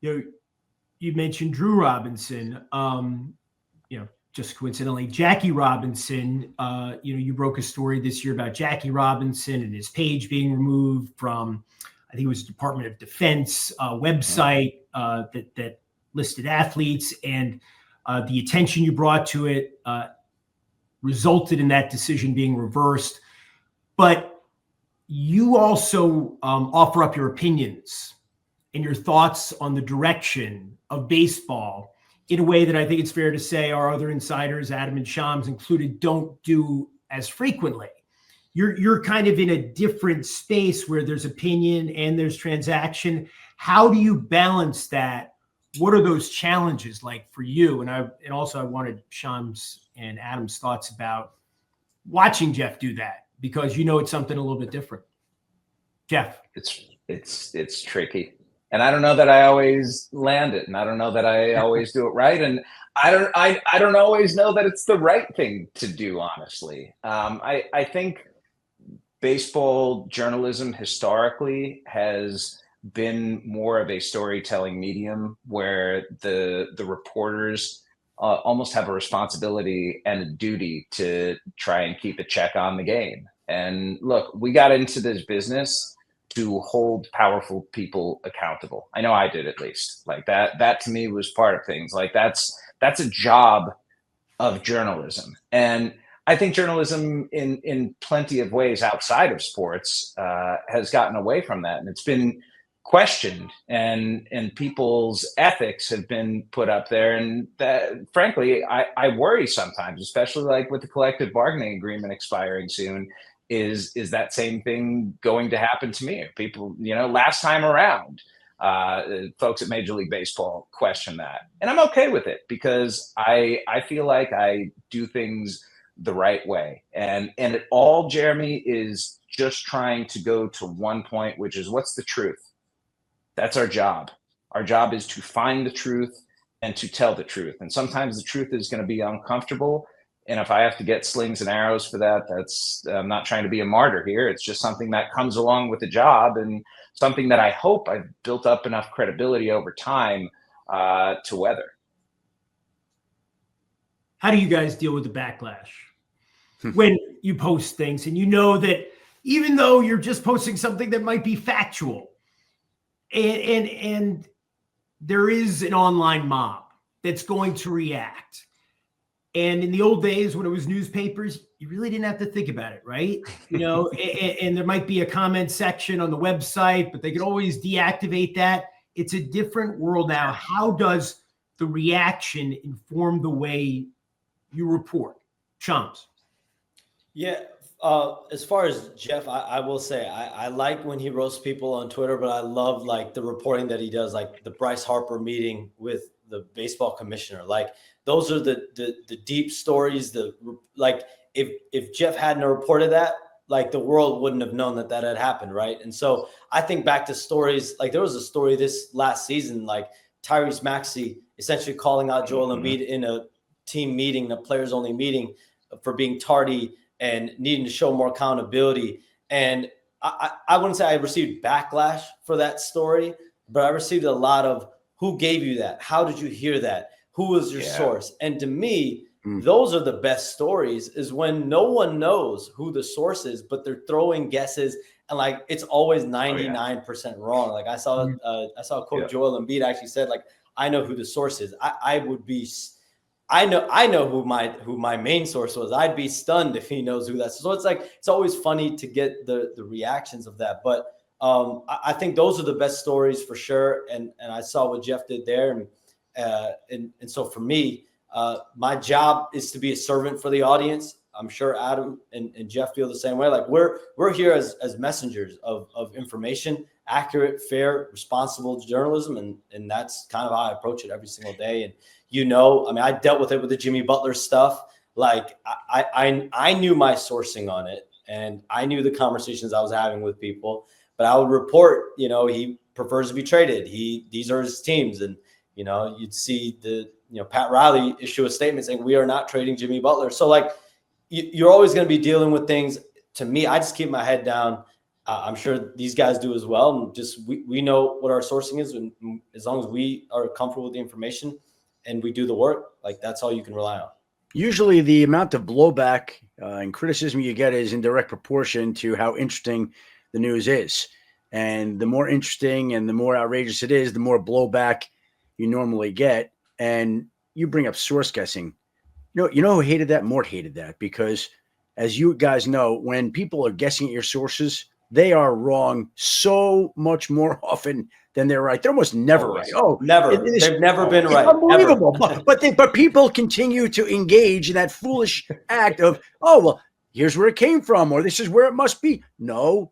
You mentioned Drew Robinson. Just coincidentally, Jackie Robinson. You broke a story this year about Jackie Robinson and his page being removed from, I think it was the Department of Defense website that listed athletes, and the attention you brought to it resulted in that decision being reversed. But you also offer up your opinions and your thoughts on the direction of baseball in a way that I think it's fair to say our other insiders, Adam and Shams included, don't do as frequently. You're kind of in a different space where there's opinion and there's transaction. How do you balance that? What are those challenges like for you? And also I wanted Shams and Adam's thoughts about watching Jeff do that, because it's something a little bit different. Jeff. It's tricky. And I don't know that I always land it, and I don't know that I always do it right. And I don't always know that it's the right thing to do, honestly. I think baseball journalism historically has been more of a storytelling medium where the reporters almost have a responsibility and a duty to try and keep a check on the game. And look, we got into this business to hold powerful people accountable. I know I did, at least. Like that to me was part of things. Like that's a job of journalism. And I think journalism in plenty of ways outside of sports has gotten away from that. And it's been questioned, and people's ethics have been put up there. And that, frankly, I worry sometimes, especially like with the collective bargaining agreement expiring soon. Is that same thing going to happen to me? People, last time around, folks at Major League Baseball question that. And I'm okay with it, because I feel like I do things the right way. And it all, Jeremy, is just trying to go to one point, which is, what's the truth? That's our job. Our job is to find the truth and to tell the truth. And sometimes the truth is going to be uncomfortable. And if I have to get slings and arrows for that, I'm not trying to be a martyr here. It's just something that comes along with the job, and something that I hope I've built up enough credibility over time to weather. How do you guys deal with the backlash when you post things and that even though you're just posting something that might be factual, and there is an online mob that's going to react? And in the old days, when it was newspapers, you really didn't have to think about it, right? And there might be a comment section on the website, but they could always deactivate that. It's a different world now. How does the reaction inform the way you report? Shams. Yeah. As far as Jeff, I will say I like when he roasts people on Twitter, but I love like the reporting that he does, like the Bryce Harper meeting with the baseball commissioner. Like those are the deep stories. If Jeff hadn't reported that, like the world wouldn't have known that had happened, right? And so I think back to stories, like there was a story this last season, like Tyrese Maxey essentially calling out Joel Embiid in a team meeting, a players only meeting, for being tardy and needing to show more accountability. And I wouldn't say I received backlash for that story, but I received a lot of, who gave you that? How did you hear that? Who was your source? And to me, those are the best stories, is when no one knows who the source is, but they're throwing guesses, and like it's always 99% wrong. Like I saw a quote, Joel Embiid actually said, like, I know who the source is. I know who my main source was. I'd be stunned if he knows who that is. So it's like, it's always funny to get the reactions of that. But I think those are the best stories for sure. And I saw what Jeff did there. And so for me, my job is to be a servant for the audience. I'm sure Adam and Jeff feel the same way. Like we're here as messengers of information, accurate, fair, responsible journalism. And that's kind of how I approach it every single day. And, I mean, I dealt with it with the Jimmy Butler stuff. Like I knew my sourcing on it, and I knew the conversations I was having with people, but I would report, he prefers to be traded. These are his teams. And, you'd see Pat Riley issue a statement saying, we are not trading Jimmy Butler. So like, you're always going to be dealing with things. To me, I just keep my head down I'm sure these guys do as well. And just we know what our sourcing is, and as long as we are comfortable with the information and we do the work, like that's all you can rely on. Usually the amount of blowback and criticism you get is in direct proportion to how interesting the news is. And the more interesting and the more outrageous it is, the more blowback you normally get. And you bring up source guessing. You know who hated that? Mort hated that, because as you guys know, when people are guessing at your sources, they are wrong so much more often than they're right. They're almost never right. Oh, never. They've never been right. Unbelievable. But people continue to engage in that foolish act of, oh, well, here's where it came from, or this is where it must be. No.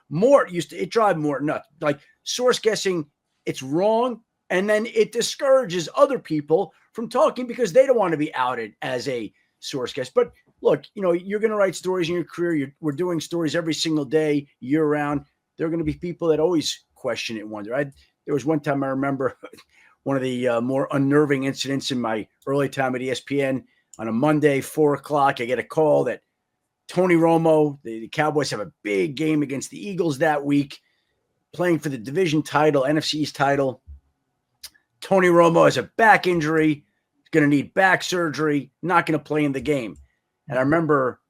Mort it drive Mort nuts. Like source guessing, it's wrong. And then it discourages other people from talking because they don't want to be outed as a source guess. But look, you're going to write stories in your career. We're doing stories every single day, year round. There are going to be people that always question it and wonder. There was one time I remember one of the more unnerving incidents in my early time at ESPN. On a Monday, 4:00, I get a call that Tony Romo, the Cowboys have a big game against the Eagles that week, playing for the division title, NFC East title. Tony Romo has a back injury. He's going to need back surgery, not going to play in the game. And I remember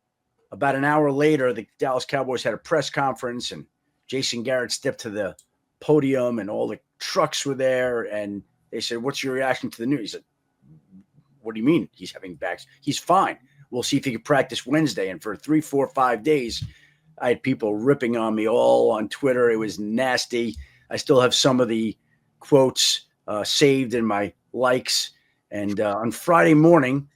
about an hour later, the Dallas Cowboys had a press conference, and Jason Garrett stepped to the podium, and all the trucks were there. And they said, "What's your reaction to the news?" He said, "What do you mean he's having backs? He's fine. We'll see if he can practice Wednesday." And for 3, 4, 5 days, I had people ripping on me all on Twitter. It was nasty. I still have some of the quotes saved in my likes. And on Friday morning,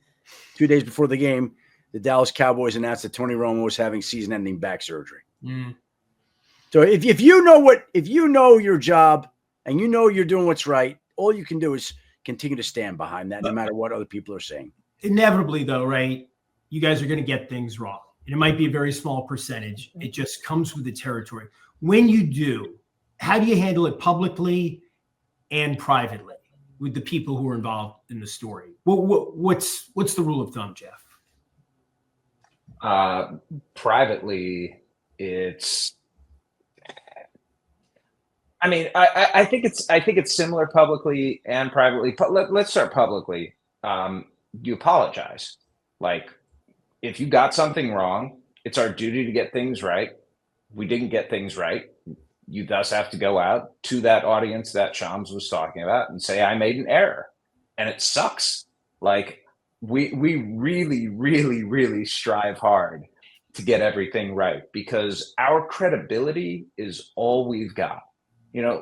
2 days before the game, the Dallas Cowboys announced that Tony Romo was having season-ending back surgery. So if you know your job and you know you're doing what's right, all you can do is continue to stand behind that, no matter what other people are saying. Inevitably, though, right? You guys are going to get things wrong. And it might be a very small percentage. It just comes with the territory. When you do, how do you handle it publicly and privately with the people who are involved in the story? What's the rule of thumb, Jeff? Privately, it's. I mean, I think it's similar publicly and privately. Let's start publicly. You apologize. Like, if you got something wrong, it's our duty to get things right. We didn't get things right. You thus have to go out to that audience that Shams was talking about and say, "I made an error," and it sucks. Like, we really, really, really strive hard to get everything right, because our credibility is all we've got.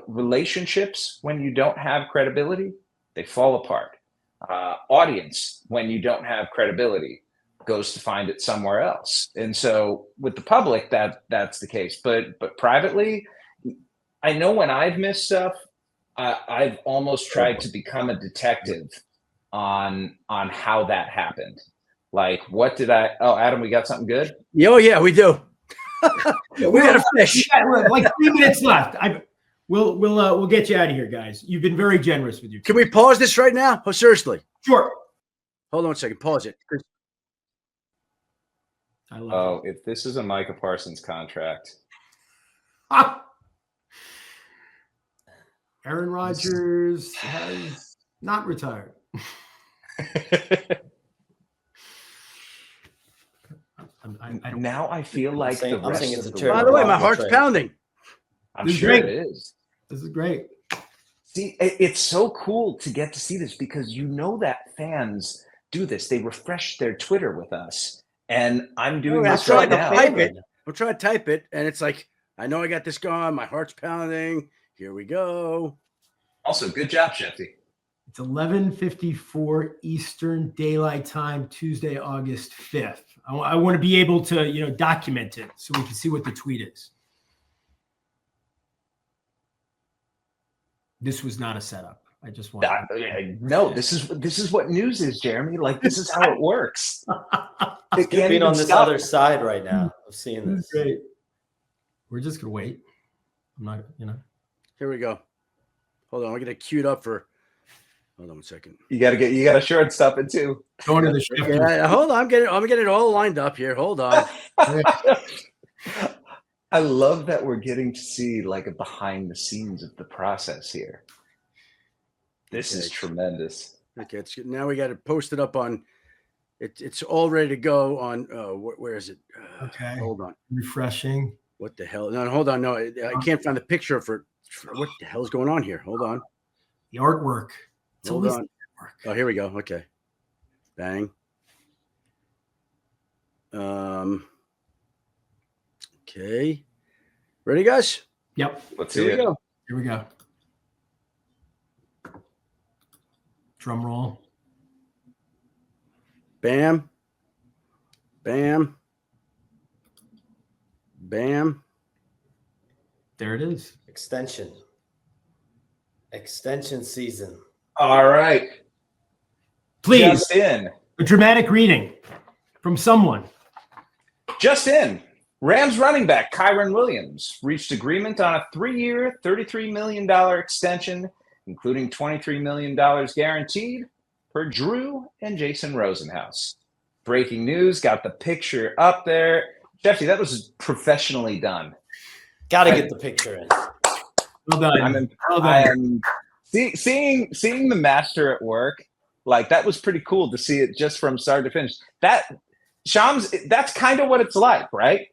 Relationships, when you don't have credibility, they fall apart. Audience, when you don't have credibility, goes to find it somewhere else. And so with the public, that's the case. But privately, I know when I've missed stuff, I've almost tried to become a detective on how that happened. Like, what did Adam, we got something good? Oh yeah, we do. We got a fish. Like 3 minutes left. We'll get you out of here, guys. You've been very generous with your time. Can we pause this right now? Oh, seriously. Sure. Hold on a second. Pause it. I love it. If this is a Micah Parsons contract. Aaron Rodgers has not retired. Now I feel like the rest of the By the way, my heart's pounding. I'm sure it is. This is great. See, it's so cool to get to see this, because that fans do this. They refresh their Twitter with us. And I'm doing this right now. I'm trying to type it, and it's like, I know I got this going. My heart's pounding. Here we go. Also, good job, Schefty. It's 11:54 Eastern Daylight Time, Tuesday, August 5th. I want to be able to, document it so we can see what the tweet is. This was not a setup. I just want. No, this is what news is, Jeremy. Like, this is how it works. It's good being on this other side right now of seeing this. Great. We're just gonna wait. I'm not, Here we go. Hold on, I'm gonna queue it up for. Hold on 1 second. You gotta short stuff it too. Going to the Schefter. Hold on, I'm getting it all lined up here. Hold on. I love that we're getting to see like a behind the scenes of the process here. This is tremendous. Okay, it's good. Now we got to post it up on. It's all ready to go on. Where is it? Okay. Hold on. Refreshing. What the hell? No, hold on. No, I can't find the picture for what the hell is going on here. Hold on. The artwork. It's Hold always on. the artwork. Oh, here we go. Okay. Bang. Okay. Ready, guys? Yep. Let's Here see we it. go. Here we go. Drum roll. Bam. Bam. Bam. There it is. Extension season. All right. Please, Just in. a dramatic reading from someone. Just in. Rams running back Kyron Williams reached agreement on a 3-year, $33 million extension, including $23 million guaranteed, per Drew and Jason Rosenhaus. Breaking news, got the picture up there. Schefty, that was professionally done. Got to get the picture in. Well done. I am seeing the master at work. Like, that was pretty cool to see it just from start to finish. Shams, that's kind of what it's like, right?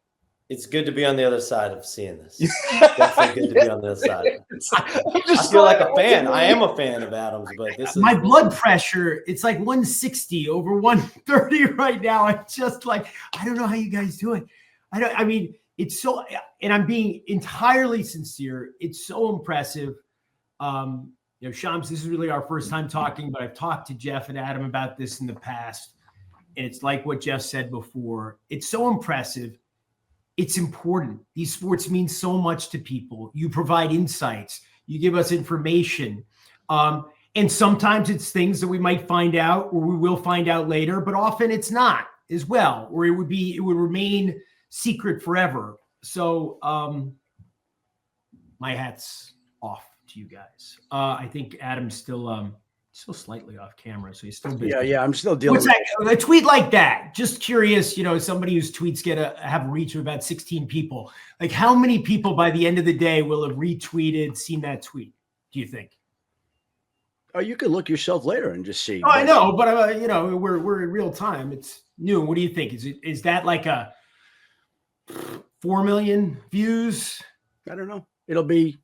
It's good to be on the other side of seeing this. Definitely good to be on the other side. I feel like a fan. I am a fan of Adams, but this is my blood pressure. It's like 160 over 130 right now. I'm just like, I don't know how you guys do it. I mean, it's so, and I'm being entirely sincere. It's so impressive. Shams, this is really our first time talking, but I've talked to Jeff and Adam about this in the past. And it's like what Jeff said before. It's so impressive. It's important. These sports mean so much to people. You provide insights. You give us information. And sometimes it's things that we might find out or we will find out later, but often it's not as well, or it would remain secret forever. So my hat's off to you guys. I think Adam's still slightly off camera, so he's still busy. Yeah, I'm still dealing What's that? A tweet like that? Just curious, somebody whose tweets have a reach of about 16 people. Like, how many people by the end of the day will have retweeted, seen that tweet? Do you think? Oh, you could look yourself later and just see. Oh, I know, but we're in real time. It's new. What do you think? Is that like a 4 million views? I don't know. It'll be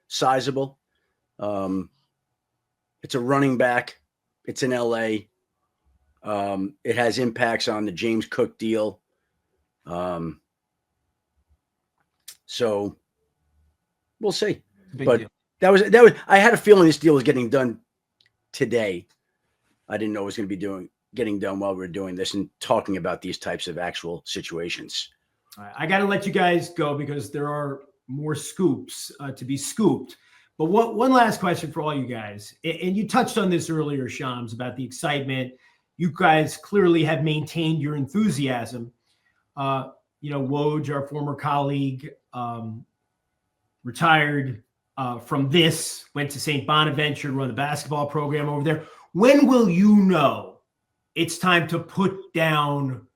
sizable. It's a running back. It's in LA. It has impacts on the James Cook deal. So we'll see. But Deal. that was. I had a feeling this deal was getting done today. I didn't know it was going to be getting done while we were doing this and talking about these types of actual situations. All right, I got to let you guys go because there are more scoops to be scooped. But one last question for all you guys, and you touched on this earlier, Shams, about the excitement. You guys clearly have maintained your enthusiasm. Woj, our former colleague, retired from this, went to St. Bonaventure to run the basketball program over there. When will you know it's time to put down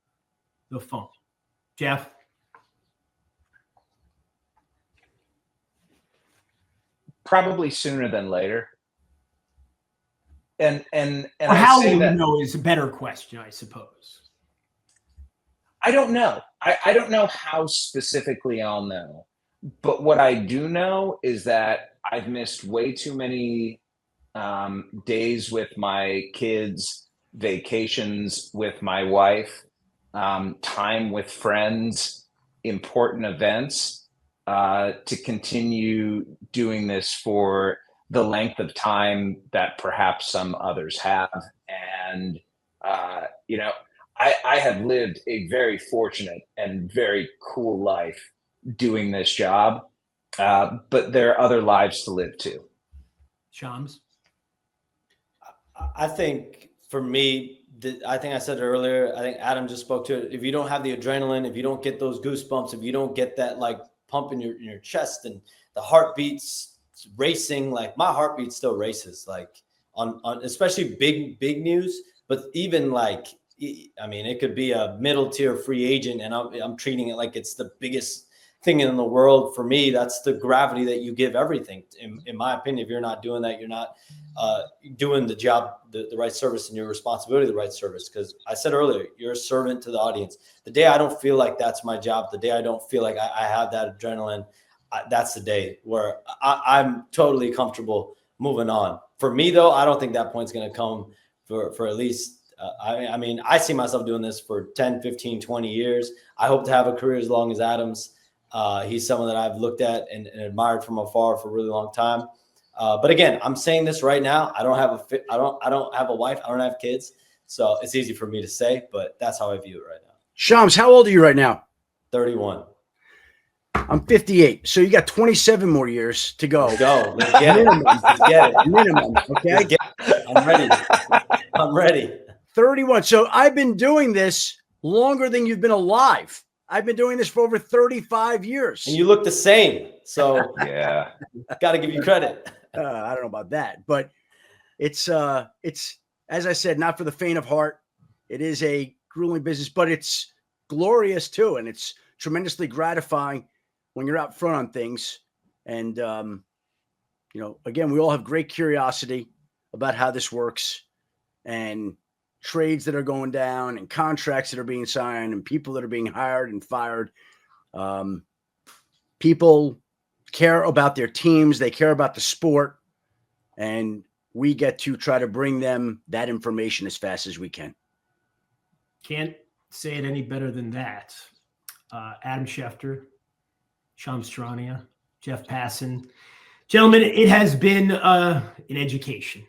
the phone? Jeff? Probably sooner than later. And or how will you know is a better question, I suppose. I don't know. I don't know how specifically I'll know. But what I do know is that I've missed way too many days with my kids, vacations with my wife, time with friends, important events, to continue doing this for the length of time that perhaps some others have. And, I have lived a very fortunate and very cool life doing this job, but there are other lives to live too. Shams? I think for me, I think I said it earlier, I think Adam just spoke to it. If you don't have the adrenaline, if you don't get those goosebumps, if you don't get that like pump in your chest and the heartbeats racing, like my heartbeat still races, like on especially big news, but even like, I mean, it could be a middle tier free agent and I'm treating it like it's the biggest thing in the world. For me, that's the gravity that you give everything. In my opinion, if you're not doing that, you're not doing the job, the right service, and your responsibility, the right service. Because I said earlier, you're a servant to the audience. The day I don't feel like that's my job, the day I don't feel like I have that adrenaline, that's the day where I'm totally comfortable moving on. For me, though, I don't think that point's going to come for at least, I mean, I see myself doing this for 10, 15, 20 years. I hope to have a career as long as Adam's. He's someone that I've looked at and admired from afar for a really long time. But again, I'm saying this right now. I don't have a wife. I don't have kids. So it's easy for me to say, but that's how I view it right now. Shams, how old are you right now? 31. I'm 58. So you got 27 more years to go. Let's go. Let's get it. Let's get it. Minimum. Okay. I'm ready. I'm ready. 31. So I've been doing this longer than you've been alive. I've been doing this for over 35 years. And you look the same. So yeah, got to give you credit. I don't know about that, but it's as I said, not for the faint of heart. It is a grueling business, but it's glorious too, and it's tremendously gratifying when you're out front on things. And again, we all have great curiosity about how this works, and trades that are going down, and contracts that are being signed, and people that are being hired and fired. People care about their teams. They care about the sport. And we get to try to bring them that information as fast as we can. Can't say it any better than that. Adam Schefter, Charania, Jeff Passan. Gentlemen, it has been an education.